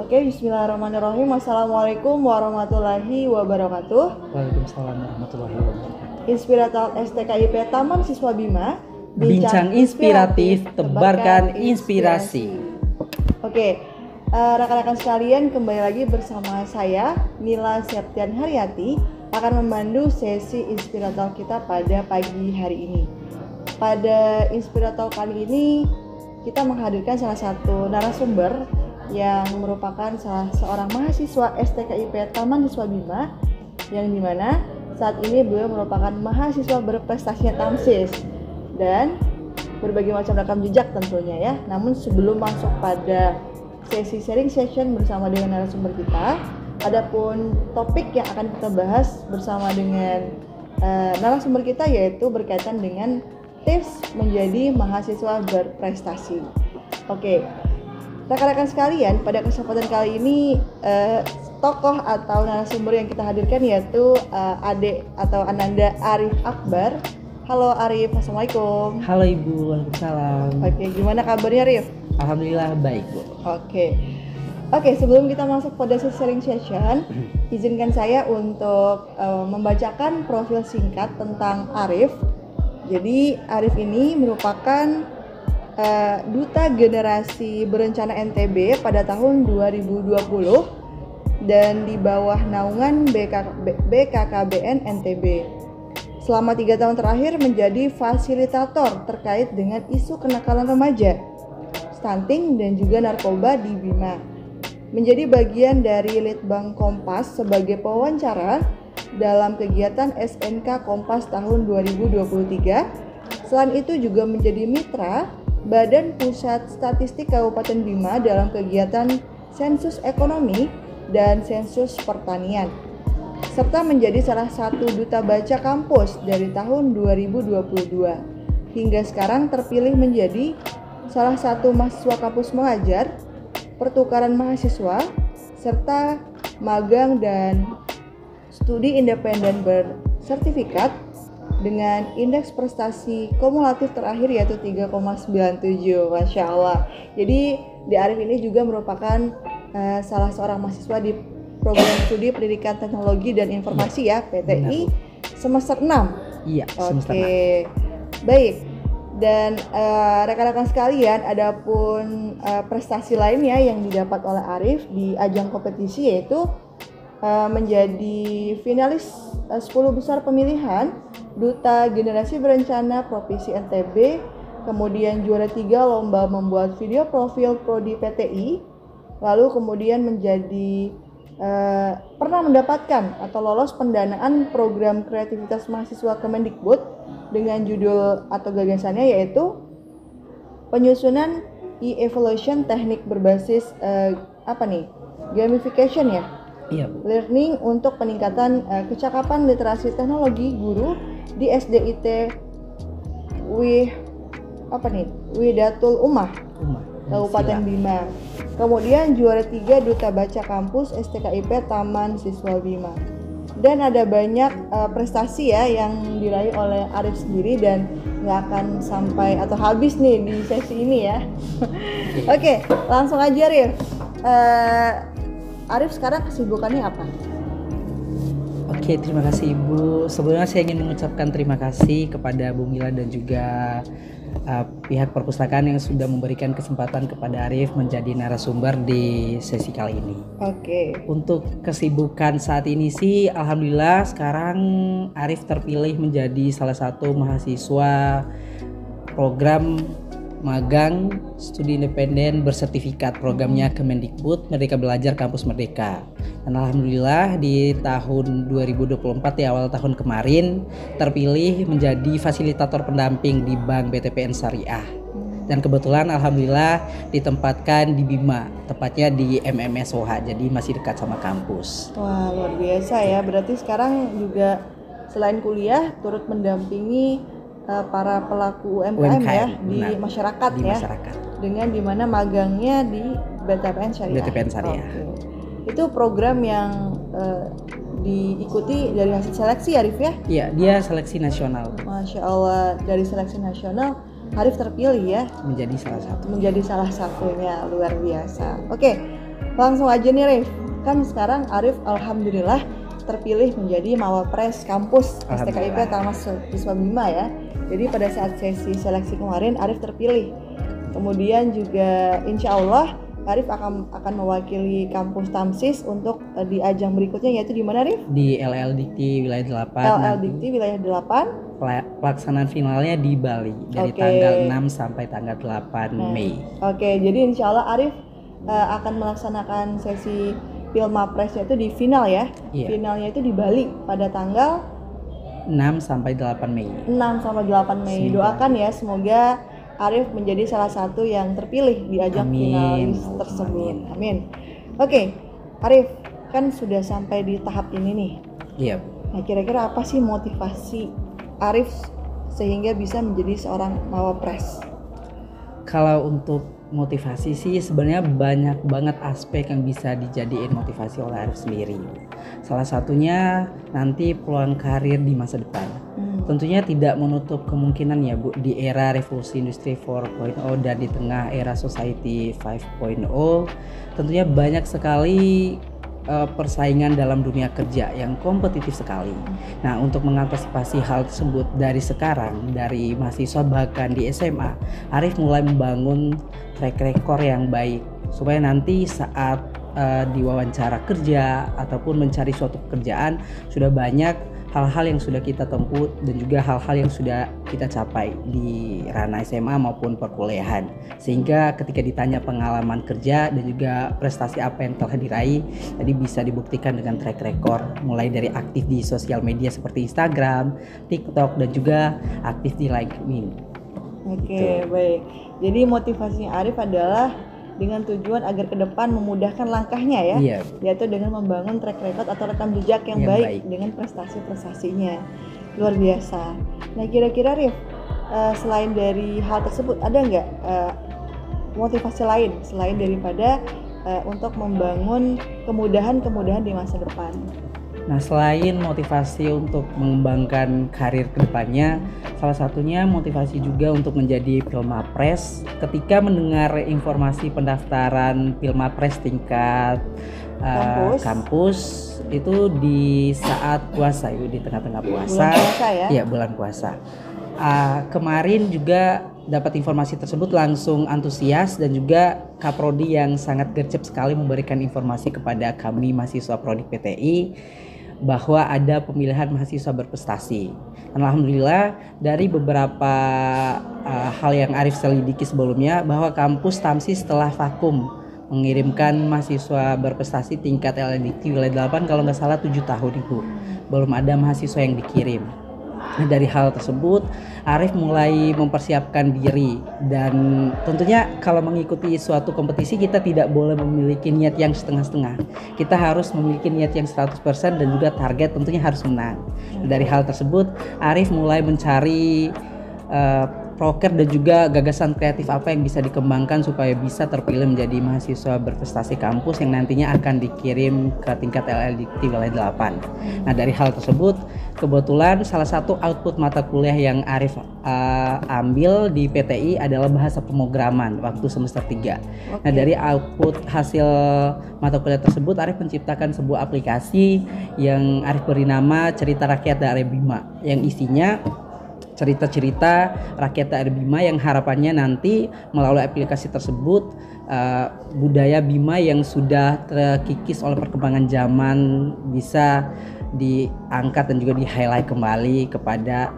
Oke, bismillahirrahmanirrahim. Assalamualaikum warahmatullahi wabarakatuh. Waalaikumsalam warahmatullahi wabarakatuh. Inspiratal STKIP Taman Siswa Bima. Bincang inspiratif, tebarkan inspirasi. Oke, rekan-rekan sekalian, kembali lagi bersama saya Nila Septian Haryati akan memandu sesi Inspiratal kita pada pagi hari ini. Pada Inspiratal kali ini kita menghadirkan salah satu narasumber yang merupakan salah seorang mahasiswa STKIP Taman Siswa Bima, yang dimana saat ini beliau merupakan mahasiswa berprestasi Tamsis dan berbagai macam rekam jejak tentunya ya. Namun sebelum masuk pada sesi sharing session bersama dengan narasumber kita, adapun topik yang akan kita bahas bersama dengan narasumber kita yaitu berkaitan dengan tips menjadi mahasiswa berprestasi. Oke, rekan-rekan sekalian, pada kesempatan kali ini tokoh atau narasumber yang kita hadirkan yaitu Ade atau Ananda Arif Akbar. Halo Arif, assalamualaikum. Halo Ibu, waalaikumsalam. Oke, gimana kabarnya Arif? Alhamdulillah baik Bu. Oke, sebelum kita masuk pada sharing session, izinkan saya untuk membacakan profil singkat tentang Arif. Jadi Arif ini merupakan Duta Generasi Berencana NTB pada tahun 2020 dan di bawah naungan BKKBN NTB. Selama 3 tahun terakhir menjadi fasilitator terkait dengan isu kenakalan remaja, stunting dan juga narkoba di Bima. Menjadi bagian dari Litbang Kompas sebagai pewawancara dalam kegiatan SNK Kompas tahun 2023. Selain itu juga menjadi mitra Badan Pusat Statistik Kabupaten Bima dalam kegiatan sensus ekonomi dan sensus pertanian, serta menjadi salah satu duta baca kampus dari tahun 2022. Hingga sekarang terpilih menjadi salah satu mahasiswa kampus mengajar, pertukaran mahasiswa, serta magang dan studi independen bersertifikat dengan indeks prestasi kumulatif terakhir yaitu 3,97. Masya Allah. Jadi di Arif ini juga merupakan salah seorang mahasiswa di program studi pendidikan teknologi dan informasi ya, PTI semester 6. Iya, semester 6. Oke, baik. Dan rekan-rekan sekalian, adapun prestasi lainnya yang didapat oleh Arif di ajang kompetisi yaitu menjadi finalis 10 besar pemilihan Duta Generasi Berencana Provinsi NTB, kemudian juara 3 lomba membuat video profil Prodi PTI, lalu kemudian menjadi pernah mendapatkan atau lolos pendanaan program kreativitas mahasiswa Kemendikbud dengan judul atau gagasannya yaitu penyusunan e-evaluation teknik berbasis gamification ya. Iya, Bu. Learning untuk peningkatan kecakapan literasi teknologi guru di SDIT Widatul Ummah Kabupaten Bima. Kemudian juara 3 Duta Baca Kampus STKIP Taman Siswa Bima. Dan ada banyak prestasi ya yang diraih oleh Arif sendiri dan nggak akan sampai atau habis nih di sesi ini ya. Oke, langsung aja Arif. Arif sekarang kesibukannya apa? Oke, terima kasih Ibu. Sebelumnya saya ingin mengucapkan terima kasih kepada Bu Mila dan juga pihak perpustakaan yang sudah memberikan kesempatan kepada Arif menjadi narasumber di sesi kali ini. Oke. Untuk kesibukan saat ini sih, alhamdulillah sekarang Arif terpilih menjadi salah satu mahasiswa program magang studi independen bersertifikat, programnya Kemendikbud Merdeka Belajar Kampus Merdeka. Dan alhamdulillah di tahun 2024 di awal tahun kemarin terpilih menjadi fasilitator pendamping di Bank BTPN Syariah. Dan kebetulan alhamdulillah ditempatkan di Bima, tepatnya di MMSOH, jadi masih dekat sama kampus. Wah, luar biasa ya. Berarti sekarang juga selain kuliah turut mendampingi para pelaku UMKM ya di masyarakat di ya. Masyarakat. Dengan dimana magangnya di BTPN Syariah. BTPN Syariah. Oke. Itu program yang diikuti dari hasil seleksi Arif ya? Iya, dia seleksi nasional. Masya Allah, dari seleksi nasional Arif terpilih ya? Menjadi salah satu. Menjadi salah satunya, luar biasa. Oke, Langsung aja nih Rif, kan sekarang Arif alhamdulillah terpilih menjadi Mawapres kampus STKIP Tama Siswa Bima ya. Jadi pada saat sesi seleksi kemarin Arif terpilih. Kemudian juga insya Allah Arif akan mewakili kampus Tamsis untuk di ajang berikutnya, yaitu di mana Rif? Di LL Dikti wilayah 8. LL Dikti wilayah 8. Pelaksanaan finalnya di Bali dari tanggal 6 sampai tanggal 8 Mei. Oke, jadi insya Allah Arif akan melaksanakan sesi Pilmapres itu di final ya. Finalnya itu di Bali pada tanggal 6 sampai 8 Mei. 6 sampai 8 Mei. Doakan ya semoga Arif menjadi salah satu yang terpilih di ajang finalis tersebut. Amin. Oke, Arif kan sudah sampai di tahap ini nih. Iya. Nah, kira-kira apa sih motivasi Arif sehingga bisa menjadi seorang Mawapres? Kalau untuk motivasi sih sebenarnya banyak banget aspek yang bisa dijadiin motivasi oleh Arif sendiri. Salah satunya nanti peluang karir di masa depan. Tentunya tidak menutup kemungkinan ya Bu, di era revolusi industri 4.0 dan di tengah era society 5.0 tentunya banyak sekali persaingan dalam dunia kerja yang kompetitif sekali. Nah, untuk mengantisipasi hal tersebut dari sekarang, dari mahasiswa bahkan di SMA, Arif mulai membangun track record yang baik supaya nanti saat diwawancara kerja ataupun mencari suatu pekerjaan sudah banyak hal-hal yang sudah kita tempuh dan juga hal-hal yang sudah kita capai di ranah SMA maupun perkuliahan, sehingga ketika ditanya pengalaman kerja dan juga prestasi apa yang telah diraih tadi bisa dibuktikan dengan track record mulai dari aktif di sosial media seperti Instagram, TikTok dan juga aktif di LinkedIn. Oke, baik. Jadi motivasinya Arif adalah dengan tujuan agar ke depan memudahkan langkahnya ya, yaitu dengan membangun track record atau rekam jejak yang baik dengan prestasi-prestasinya. Luar biasa. Nah, kira-kira Rif, selain dari hal tersebut ada nggak motivasi lain selain daripada untuk membangun kemudahan-kemudahan di masa depan? Nah, selain motivasi untuk mengembangkan karir kedepannya, salah satunya motivasi juga untuk menjadi Pilmapres. Ketika mendengar informasi pendaftaran Pilmapres tingkat kampus itu di saat puasa, di tengah-tengah puasa. Bulan puasa ya? Iya, bulan puasa. Kemarin juga dapat informasi tersebut langsung antusias dan juga Kaprodi yang sangat gercep sekali memberikan informasi kepada kami mahasiswa Prodi PTI bahwa ada pemilihan mahasiswa berprestasi. Dan alhamdulillah dari beberapa hal yang Arif selidiki sebelumnya bahwa kampus Tamsis setelah vakum mengirimkan mahasiswa berprestasi tingkat LLDT wilayah 8 kalau nggak salah 7 tahun Ibu. Belum ada mahasiswa yang dikirim. Nah, dari hal tersebut Arif mulai mempersiapkan diri dan tentunya kalau mengikuti suatu kompetisi kita tidak boleh memiliki niat yang setengah-setengah. Kita harus memiliki niat yang 100% dan juga target tentunya harus menang. Nah, dari hal tersebut Arif mulai mencari proker dan juga gagasan kreatif apa yang bisa dikembangkan supaya bisa terpilih menjadi mahasiswa berprestasi kampus yang nantinya akan dikirim ke tingkat LLDT wilayah 8. Nah, dari hal tersebut kebetulan salah satu output mata kuliah yang Arif ambil di PTI adalah bahasa pemrograman waktu semester 3. Nah, dari output hasil mata kuliah tersebut Arif menciptakan sebuah aplikasi yang Arif beri nama Cerita Rakyat Daerah Bima yang isinya cerita-cerita rakyat daerah Bima yang harapannya nanti melalui aplikasi tersebut budaya Bima yang sudah terkikis oleh perkembangan zaman bisa diangkat dan juga di-highlight kembali kepada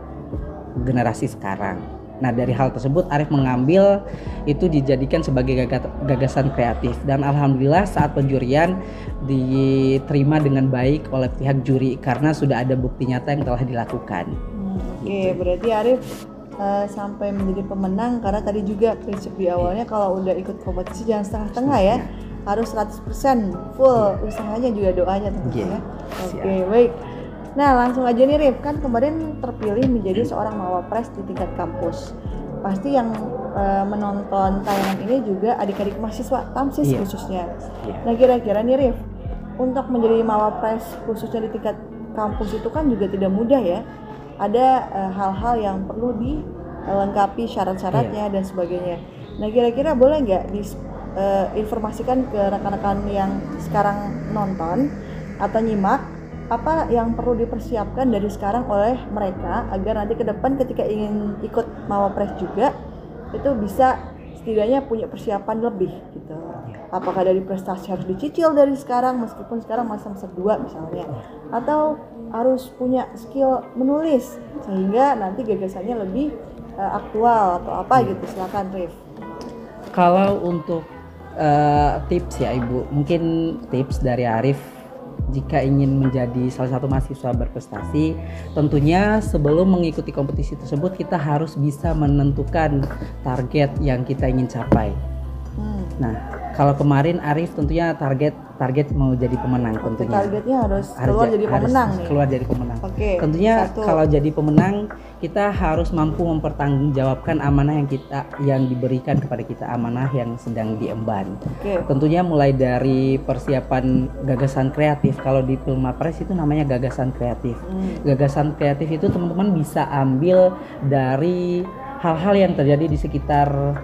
generasi sekarang. Nah, dari hal tersebut Arif mengambil itu dijadikan sebagai gagasan kreatif dan alhamdulillah saat penjurian diterima dengan baik oleh pihak juri karena sudah ada bukti nyata yang telah dilakukan. Oke, berarti Arif sampai menjadi pemenang karena tadi juga prinsip di awalnya kalau udah ikut kompetisi jangan setengah-setengah ya, harus 100% full usahanya juga doanya tentunya. Oke, baik. Nah, langsung aja nih Rif, kan kemarin terpilih menjadi seorang Mawapres di tingkat kampus. Pasti yang menonton tayangan ini juga adik-adik mahasiswa Tamsis khususnya. Nah, kira-kira nih Rif, untuk menjadi Mawapres khususnya di tingkat kampus itu kan juga tidak mudah ya. Ada hal-hal yang perlu dilengkapi syarat-syaratnya dan sebagainya. Nah, kira-kira boleh nggak informasikan ke rekan-rekan yang sekarang nonton atau nyimak apa yang perlu dipersiapkan dari sekarang oleh mereka agar nanti ke depan ketika ingin ikut Mawapres juga itu bisa setidaknya punya persiapan lebih gitu. Apakah dari prestasi harus dicicil dari sekarang meskipun sekarang masih semester 2 misalnya, atau harus punya skill menulis sehingga nanti gagasannya lebih aktual atau apa gitu. Silakan Rif. Kalau untuk tips ya Ibu, mungkin tips dari Arif jika ingin menjadi salah satu mahasiswa berprestasi, tentunya sebelum mengikuti kompetisi tersebut kita harus bisa menentukan target yang kita ingin capai. Nah, kalau kemarin Arif tentunya target mau jadi pemenang tentunya. Targetnya harus keluar jadi pemenang nih. Keluar jadi pemenang. Oke. Tentunya kalau jadi pemenang kita harus mampu mempertanggungjawabkan amanah yang diberikan kepada kita, amanah yang sedang diemban. Oke. Tentunya mulai dari persiapan gagasan kreatif. Kalau di Mawapres itu namanya gagasan kreatif. Gagasan kreatif itu teman-teman bisa ambil dari hal-hal yang terjadi di sekitar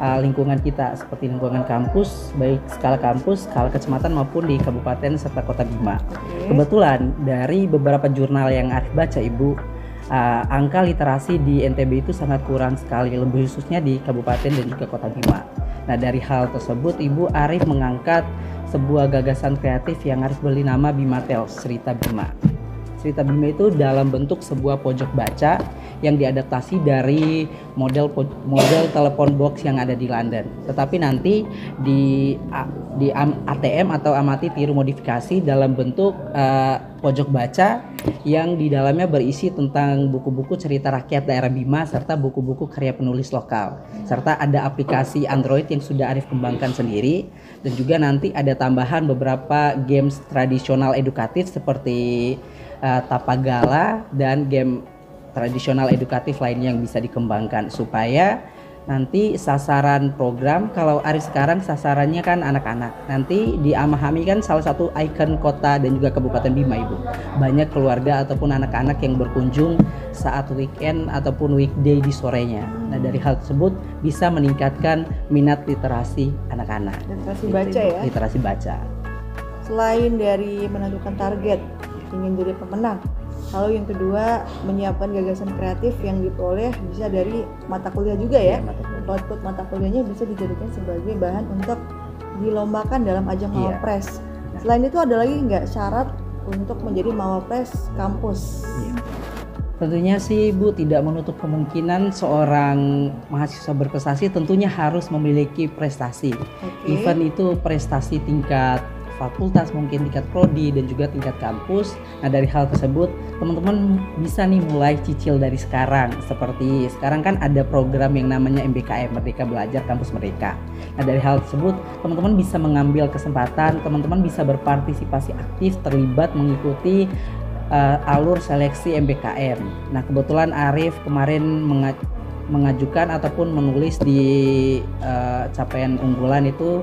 lingkungan kita, seperti lingkungan kampus, baik skala kampus, skala kecamatan maupun di kabupaten serta kota Bima. Kebetulan dari beberapa jurnal yang Arif baca Ibu, angka literasi di NTB itu sangat kurang sekali, lebih khususnya di kabupaten dan juga kota Bima. Nah, dari hal tersebut Ibu Arif mengangkat sebuah gagasan kreatif yang Arif beri nama Bimatels, Cerita Bima. Cerita Bima itu dalam bentuk sebuah pojok baca yang diadaptasi dari model telepon box yang ada di London. Tetapi nanti di ATM atau amati tiru modifikasi dalam bentuk pojok baca yang di dalamnya berisi tentang buku-buku cerita rakyat daerah Bima serta buku-buku karya penulis lokal. Serta ada aplikasi Android yang sudah Arif kembangkan sendiri, dan juga nanti ada tambahan beberapa games tradisional edukatif seperti Tapagala dan game tradisional edukatif lainnya yang bisa dikembangkan supaya nanti sasaran program, kalau Arif sekarang sasarannya kan anak-anak, nanti di Amahami kan salah satu ikon kota dan juga Kabupaten Bima Ibu, banyak keluarga ataupun anak-anak yang berkunjung saat weekend ataupun weekday di sorenya. Nah, dari hal tersebut bisa meningkatkan minat literasi anak-anak, literasi baca ya, literasi baca. Selain dari menentukan target ingin jadi pemenang, lalu yang kedua menyiapkan gagasan kreatif yang diperoleh bisa dari mata kuliah juga ya. Output mata kuliahnya bisa dijadikan sebagai bahan untuk dilombakan dalam ajang Mawapres. Selain itu ada lagi nggak syarat untuk menjadi Mawapres kampus? Tentunya sih Bu tidak menutup kemungkinan seorang mahasiswa berprestasi tentunya harus memiliki prestasi. Even itu prestasi tingkat fakultas, mungkin tingkat prodi dan juga tingkat kampus. Nah, dari hal tersebut teman-teman bisa nih mulai cicil dari sekarang. Seperti sekarang kan ada program yang namanya MBKM, Merdeka Belajar Kampus Merdeka. Nah, dari hal tersebut teman-teman bisa mengambil kesempatan, teman-teman bisa berpartisipasi aktif, terlibat mengikuti alur seleksi MBKM. Nah, kebetulan Arif kemarin mengajukan ataupun menulis di capaian unggulan itu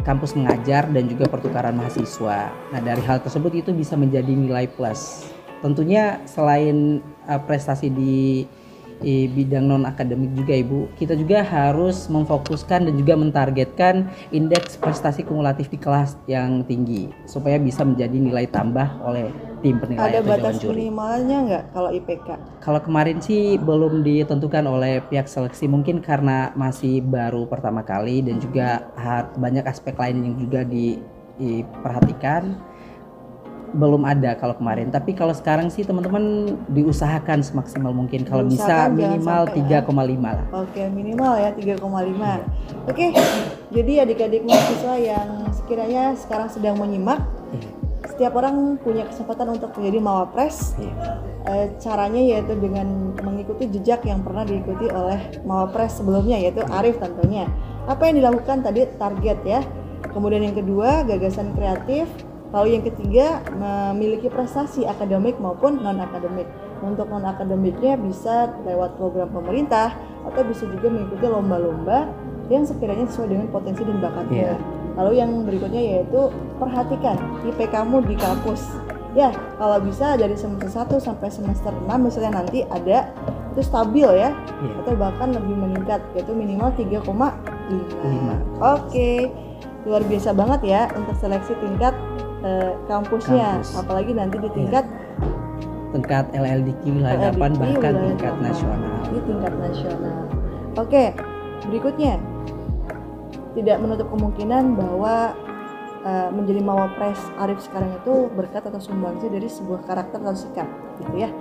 kampus mengajar dan juga pertukaran mahasiswa. Nah, dari hal tersebut itu bisa menjadi nilai plus. Tentunya selain prestasi di bidang non akademik juga Ibu, kita juga harus memfokuskan dan juga mentargetkan indeks prestasi kumulatif di kelas yang tinggi supaya bisa menjadi nilai tambah oleh tim penilai atau dewan juri. Ada batas minimalnya nggak kalau IPK? Kalau kemarin sih belum ditentukan oleh pihak seleksi, mungkin karena masih baru pertama kali dan juga banyak aspek lain yang juga diperhatikan. Belum ada kalau kemarin, tapi kalau sekarang sih teman-teman diusahakan semaksimal mungkin kalau bisa minimal 3,5 lah. Oke, minimal ya 3,5. Oke, jadi adik-adik mahasiswa yang sekiranya sekarang sedang menyimak, setiap orang punya kesempatan untuk menjadi Mawapres. Caranya yaitu dengan mengikuti jejak yang pernah diikuti oleh Mawapres sebelumnya, yaitu Arif tentunya. Apa yang dilakukan tadi target ya, kemudian yang kedua gagasan kreatif. Lalu yang ketiga memiliki prestasi akademik maupun non akademik. Untuk non akademiknya bisa lewat program pemerintah atau bisa juga mengikuti lomba-lomba yang sekiranya sesuai dengan potensi dan bakatnya. Lalu yang berikutnya yaitu perhatikan IPK-mu di kampus. Ya, kalau bisa dari semester 1 sampai semester 6 misalnya nanti ada itu stabil ya, atau bahkan lebih meningkat yaitu minimal 3,5 5. Oke, luar biasa banget ya untuk seleksi tingkat kampusnya. Kampus. Apalagi nanti di tingkat LLDQ wilayah 8 bahkan wilayah tingkat 8. nasional. Di tingkat nasional. Oke, berikutnya tidak menutup kemungkinan bahwa menjadi Mawapres Arif sekarang itu berkat atau sumbangsi dari sebuah karakter atau sikap, gitu ya.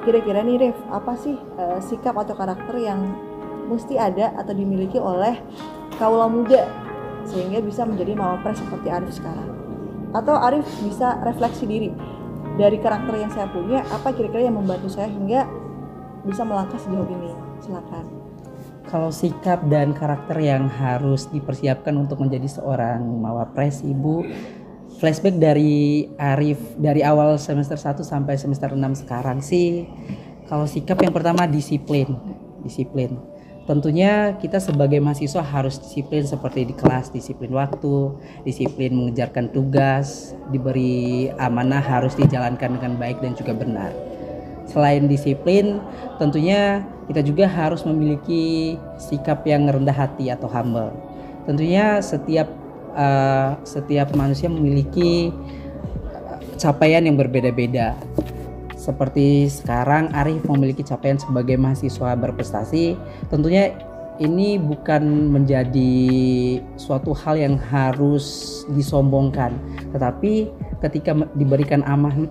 Kira-kira nih Rif, apa sih sikap atau karakter yang mesti ada atau dimiliki oleh kaula muda sehingga bisa menjadi Mawapres seperti Arif sekarang? Atau Arif bisa refleksi diri dari karakter yang saya punya, apa kira-kira yang membantu saya hingga bisa melangkah sejauh ini? Silakan. Kalau sikap dan karakter yang harus dipersiapkan untuk menjadi seorang Mawapres, Ibu, flashback dari Arif dari awal semester 1 sampai semester 6 sekarang sih, kalau sikap yang pertama disiplin. Tentunya kita sebagai mahasiswa harus disiplin seperti di kelas, disiplin waktu, disiplin mengejarkan tugas, diberi amanah harus dijalankan dengan baik dan juga benar. Selain disiplin, tentunya kita juga harus memiliki sikap yang rendah hati atau humble. Tentunya setiap manusia memiliki capaian yang berbeda-beda. Seperti sekarang Arif memiliki capaian sebagai mahasiswa berprestasi, tentunya ini bukan menjadi suatu hal yang harus disombongkan, tetapi ketika diberikan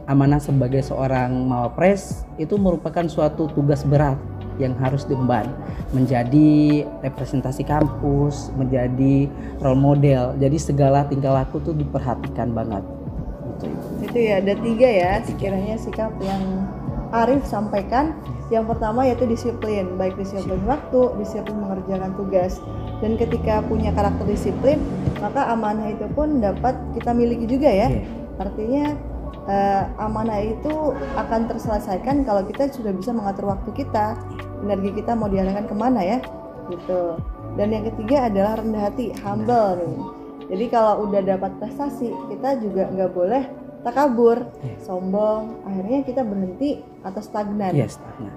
amanah sebagai seorang Mawapres, itu merupakan suatu tugas berat yang harus diemban, menjadi representasi kampus, menjadi role model, jadi segala tingkah laku tuh diperhatikan banget. Itu ya, ada 3 ya sekiranya sikap yang Arif sampaikan. Yang pertama yaitu disiplin, baik disiplin waktu, disiplin mengerjakan tugas. Dan ketika punya karakter disiplin, maka amanah itu pun dapat kita miliki juga ya. Artinya amanah itu akan terselesaikan kalau kita sudah bisa mengatur waktu kita, energi kita mau diarahkan kemana ya, gitu. Dan yang ketiga adalah rendah hati, humble nih. Jadi kalau udah dapat prestasi, kita juga nggak boleh takabur, sombong, akhirnya kita berhenti atau stagnan.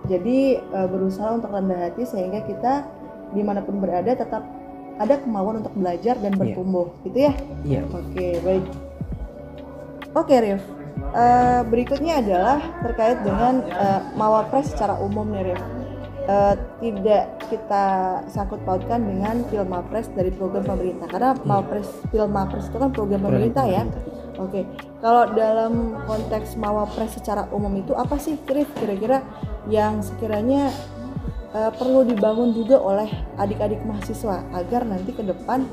Jadi berusaha untuk rendah hati sehingga kita dimanapun berada tetap ada kemauan untuk belajar dan bertumbuh, gitu ya? Oke, baik. Oke, Rif. Berikutnya adalah terkait dengan Mawapres secara umum nih, Rif. Tidak kita sangkut pautkan dengan Filmapres dari program pemerintah, karena Filmapres itu kan program pemerintah ya. Oke, kalau dalam konteks Mawapres secara umum itu apa sih kira-kira yang sekiranya perlu dibangun juga oleh adik-adik mahasiswa agar nanti ke depan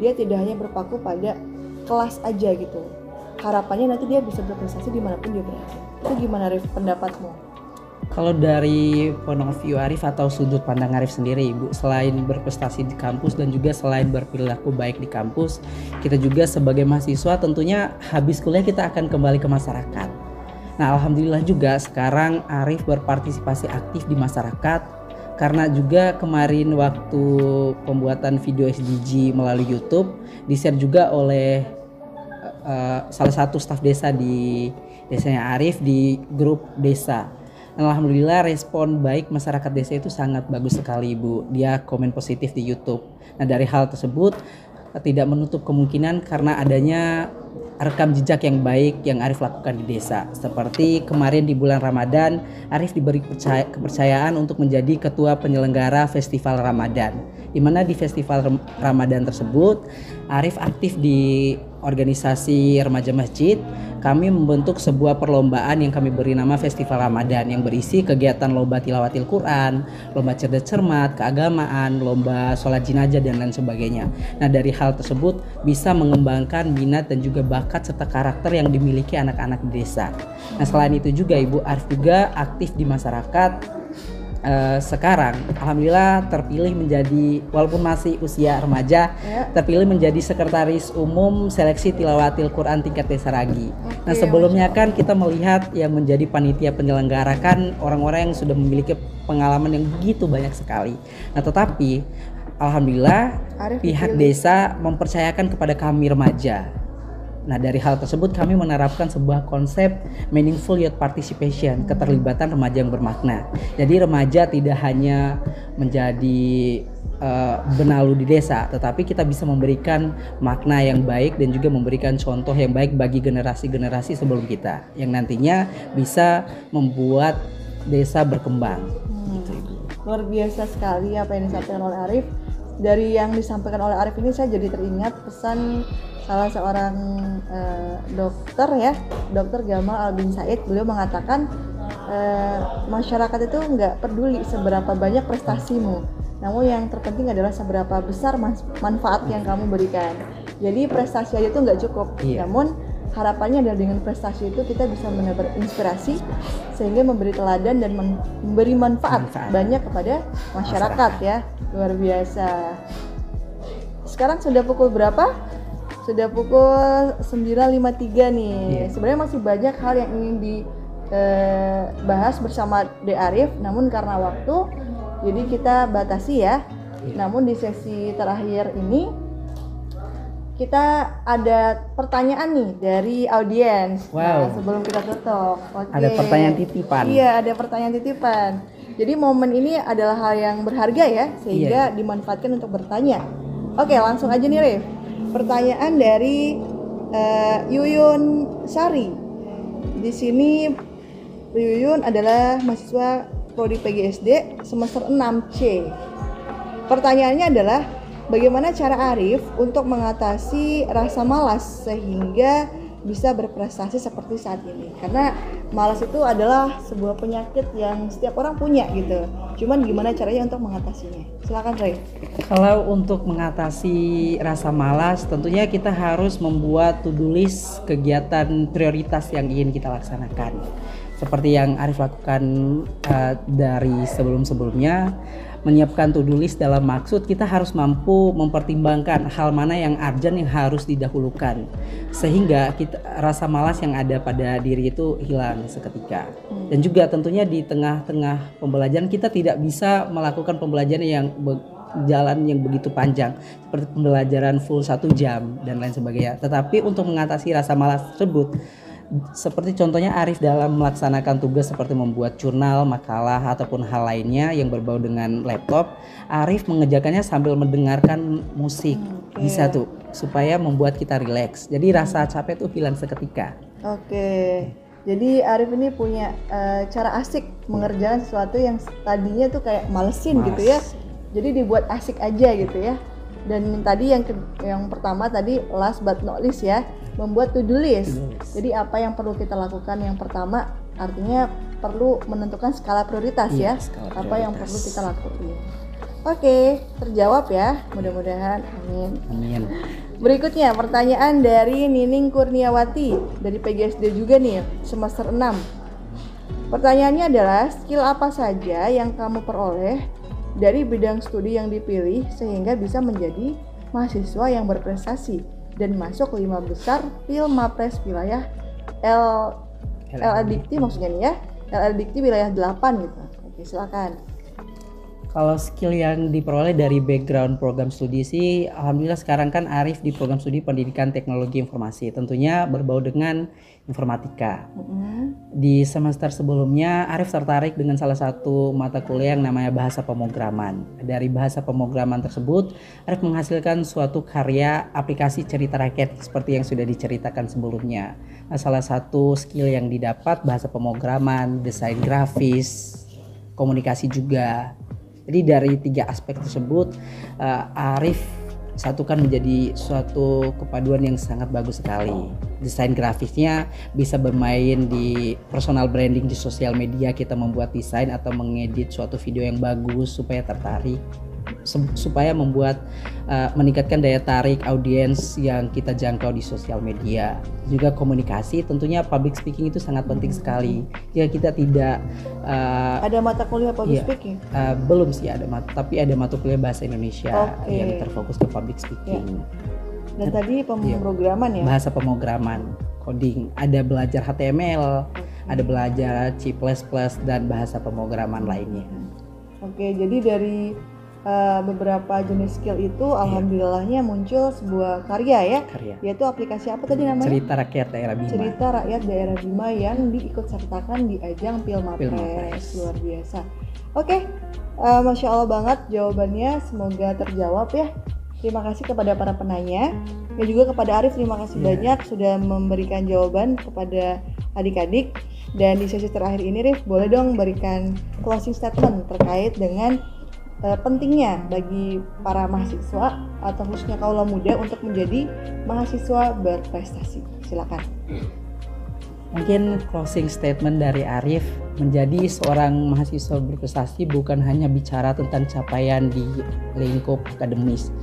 dia tidak hanya berpaku pada kelas aja gitu. Harapannya nanti dia bisa berprestasi dimanapun dia berada. Itu gimana Arif pendapatmu? Kalau dari point of view Arif atau sudut pandang Arif sendiri, Ibu, selain berprestasi di kampus dan juga selain berperilaku baik di kampus, kita juga sebagai mahasiswa tentunya habis kuliah kita akan kembali ke masyarakat. Nah, alhamdulillah juga sekarang Arif berpartisipasi aktif di masyarakat, karena juga kemarin waktu pembuatan video SDG melalui YouTube di-share juga oleh salah satu staf desa di desanya Arif di grup desa. Alhamdulillah respon baik masyarakat desa itu sangat bagus sekali, Ibu. Dia komen positif di YouTube. Nah, dari hal tersebut tidak menutup kemungkinan karena adanya rekam jejak yang baik yang Arif lakukan di desa. Seperti kemarin di bulan Ramadan, Arif diberi kepercayaan untuk menjadi ketua penyelenggara Festival Ramadan. Di mana di Festival Ramadan tersebut, Arif aktif di organisasi remaja masjid. Kami membentuk sebuah perlombaan yang kami beri nama Festival Ramadan yang berisi kegiatan lomba tilawatil Quran, lomba cerdas cermat, keagamaan, lomba sholat jenazah dan lain sebagainya. Nah, dari hal tersebut bisa mengembangkan minat dan juga bakat serta karakter yang dimiliki anak-anak di desa. Nah, selain itu juga Ibu, Arif juga aktif di masyarakat. Sekarang alhamdulillah terpilih menjadi, walaupun masih usia remaja, terpilih menjadi sekretaris umum seleksi tilawatil Quran tingkat desa Ragi. Nah, sebelumnya kan kita melihat yang menjadi panitia penyelenggara kan orang-orang yang sudah memiliki pengalaman yang begitu banyak sekali. Nah, tetapi alhamdulillah pihak desa mempercayakan kepada kami remaja. Nah, dari hal tersebut kami menerapkan sebuah konsep meaningful youth participation, keterlibatan remaja yang bermakna. Jadi remaja tidak hanya menjadi benalu di desa, tetapi kita bisa memberikan makna yang baik dan juga memberikan contoh yang baik bagi generasi-generasi sebelum kita, yang nantinya bisa membuat desa berkembang. Gitu, Ibu. Luar biasa sekali apa yang disampaikan oleh Arif. Dari yang disampaikan oleh Arif ini saya jadi teringat pesan salah seorang dokter ya, Dokter Gamal Albin Said. Beliau mengatakan masyarakat itu nggak peduli seberapa banyak prestasimu, namun yang terpenting adalah seberapa besar manfaat yang kamu berikan. Jadi prestasi aja itu nggak cukup, namun harapannya adalah dengan prestasi itu kita bisa mendapat inspirasi sehingga memberi teladan dan memberi manfaat banyak kepada masyarakat ya. Luar biasa. Sekarang sudah pukul berapa? Sudah pukul 9.53 nih. Sebenarnya masih banyak hal yang ingin dibahas bersama De Arif, namun karena waktu jadi kita batasi ya. Namun di sesi terakhir ini kita ada pertanyaan nih dari audiens. Nah, sebelum kita tutup. Ada pertanyaan titipan. Iya, ada pertanyaan titipan. Jadi momen ini adalah hal yang berharga ya, sehingga dimanfaatkan untuk bertanya. Oke, langsung aja nih Rif. Pertanyaan dari Yuyun Sari. Di sini Yuyun adalah mahasiswa prodi PGSD semester 6C. Pertanyaannya adalah bagaimana cara Arif untuk mengatasi rasa malas sehingga bisa berprestasi seperti saat ini? Karena malas itu adalah sebuah penyakit yang setiap orang punya gitu. Cuman gimana caranya untuk mengatasinya? Silakan Ray. Kalau untuk mengatasi rasa malas, tentunya kita harus membuat to-do list kegiatan prioritas yang ingin kita laksanakan. Seperti yang Arif lakukan dari sebelum-sebelumnya, menyiapkan to-do list dalam maksud kita harus mampu mempertimbangkan hal mana yang urgent yang harus didahulukan, sehingga rasa malas yang ada pada diri itu hilang seketika. Dan juga tentunya di tengah-tengah pembelajaran kita tidak bisa melakukan pembelajaran yang jalan yang begitu panjang seperti pembelajaran full 1 jam dan lain sebagainya. Tetapi untuk mengatasi rasa malas tersebut, seperti contohnya Arif dalam melaksanakan tugas seperti membuat jurnal, makalah ataupun hal lainnya yang berbau dengan laptop, Arif mengerjakannya sambil mendengarkan musik. Bisa tuh supaya membuat kita rileks. Jadi rasa capek tuh hilang seketika. Jadi Arif ini punya cara asik mengerjakan sesuatu yang tadinya tuh kayak malesin gitu ya. Jadi dibuat asik aja gitu ya. Dan tadi yang pertama tadi last but not least ya, membuat to-do list. Jadi apa yang perlu kita lakukan yang pertama, artinya perlu menentukan skala prioritas ya. Apa yang perlu kita lakukan. Oke, terjawab ya. Mudah-mudahan. Amin. Berikutnya pertanyaan dari Nining Kurniawati dari PGSD juga nih, semester 6. Pertanyaannya adalah skill apa saja yang kamu peroleh dari bidang studi yang dipilih sehingga bisa menjadi mahasiswa yang berprestasi dan masuk 5 besar Pilmapres wilayah LL Dikti maksudnya nih ya, LL Dikti wilayah 8 gitu. Oke, silakan. Kalau skill yang diperoleh dari background program studi sih, alhamdulillah sekarang kan Arif di program studi Pendidikan Teknologi Informasi, tentunya berbau dengan informatika. Di semester sebelumnya Arif tertarik dengan salah satu mata kuliah yang namanya bahasa pemrograman. Dari bahasa pemrograman tersebut, Arif menghasilkan suatu karya aplikasi cerita rakyat seperti yang sudah diceritakan sebelumnya. Nah, salah satu skill yang didapat bahasa pemrograman, desain grafis, komunikasi juga. Jadi dari 3 aspek tersebut Arif satukan menjadi suatu kepaduan yang sangat bagus sekali. Desain grafisnya bisa bermain di personal branding di sosial media, kita membuat desain atau mengedit suatu video yang bagus supaya tertarik, supaya membuat meningkatkan daya tarik audiens yang kita jangkau di sosial media. Juga komunikasi, tentunya public speaking itu sangat penting sekali. Jika kita tidak ada mata kuliah public speaking? Belum sih ada tapi ada mata kuliah bahasa Indonesia yang terfokus ke public speaking. Dan tadi pemrograman ya? Bahasa pemrograman, coding, ada belajar HTML, ada belajar C++ dan bahasa pemrograman lainnya. Oke, jadi dari beberapa jenis skill itu alhamdulillahnya muncul sebuah karya ya, yaitu aplikasi apa tadi namanya? Cerita Rakyat Daerah Bima. Cerita Rakyat Daerah Bima yang diikut sertakan di ajang Pilmapres. Luar biasa. Oke, Masya Allah banget jawabannya, semoga terjawab ya. Terima kasih kepada para penanya dan juga kepada Arif, terima kasih banyak sudah memberikan jawaban kepada adik-adik. Dan di sesi terakhir ini Rif, boleh dong berikan closing statement terkait dengan pentingnya bagi para mahasiswa atau khususnya kaula muda untuk menjadi mahasiswa berprestasi. Silakan. Mungkin closing statement dari Arif, menjadi seorang mahasiswa berprestasi bukan hanya bicara tentang capaian di lingkup akademis,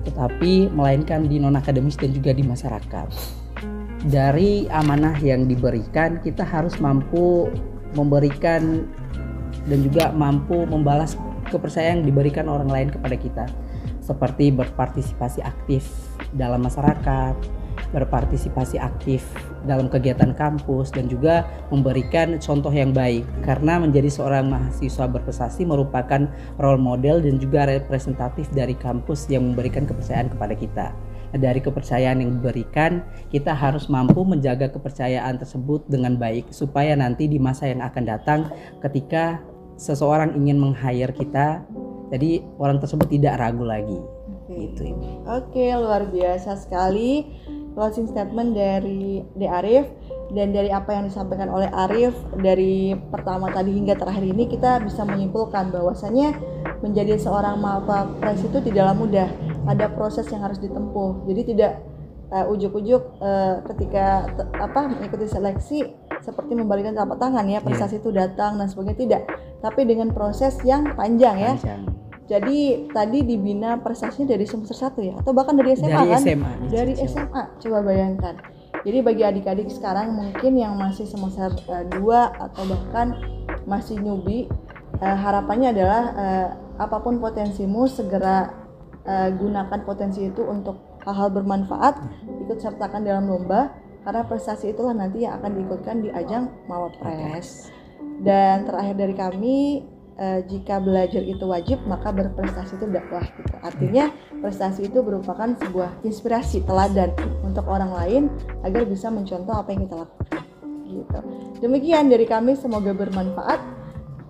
tetapi melainkan di non-akademis dan juga di masyarakat. Dari amanah yang diberikan, kita harus mampu memberikan dan juga mampu membalas kepercayaan yang diberikan orang lain kepada kita, seperti berpartisipasi aktif dalam masyarakat, berpartisipasi aktif dalam kegiatan kampus, dan juga memberikan contoh yang baik, karena menjadi seorang mahasiswa berprestasi merupakan role model dan juga representatif dari kampus yang memberikan kepercayaan kepada kita. Dari kepercayaan yang diberikan, kita harus mampu menjaga kepercayaan tersebut dengan baik, supaya nanti di masa yang akan datang ketika seseorang ingin meng-hire kita, jadi orang tersebut tidak ragu lagi. Gitu. Oke, luar biasa sekali closing statement dari De Arif. Dan dari apa yang disampaikan oleh Arif dari pertama tadi hingga terakhir ini, kita bisa menyimpulkan bahwasannya menjadi seorang Mapapres itu tidaklah mudah. Ada proses yang harus ditempuh. Jadi tidak ujuk-ujuk ketika mengikuti seleksi seperti membalikan telapak tangan ya, prestasi itu datang dan sebagainya, tidak. Tapi dengan proses yang panjang ya. Jadi tadi dibina prestasinya dari semester 1 ya, atau bahkan dari SMA dari kan? SMA. Dari SMA, coba bayangkan. Jadi bagi adik-adik sekarang mungkin yang masih semester 2 atau bahkan masih newbie, harapannya adalah apapun potensimu, segera gunakan potensi itu untuk hal-hal bermanfaat, ikut sertakan dalam lomba, karena prestasi itulah nanti yang akan diikutkan di ajang Mapapres. Dan terakhir dari kami, jika belajar itu wajib, maka berprestasi itu dakwah gitu. Artinya prestasi itu merupakan sebuah inspirasi teladan untuk orang lain agar bisa mencontoh apa yang kita lakukan gitu. Demikian dari kami, semoga bermanfaat,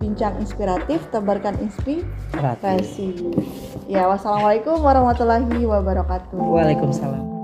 bincang inspiratif, tebarkan inspirasi. Ya, wassalamualaikum warahmatullahi wabarakatuh. Waalaikumsalam.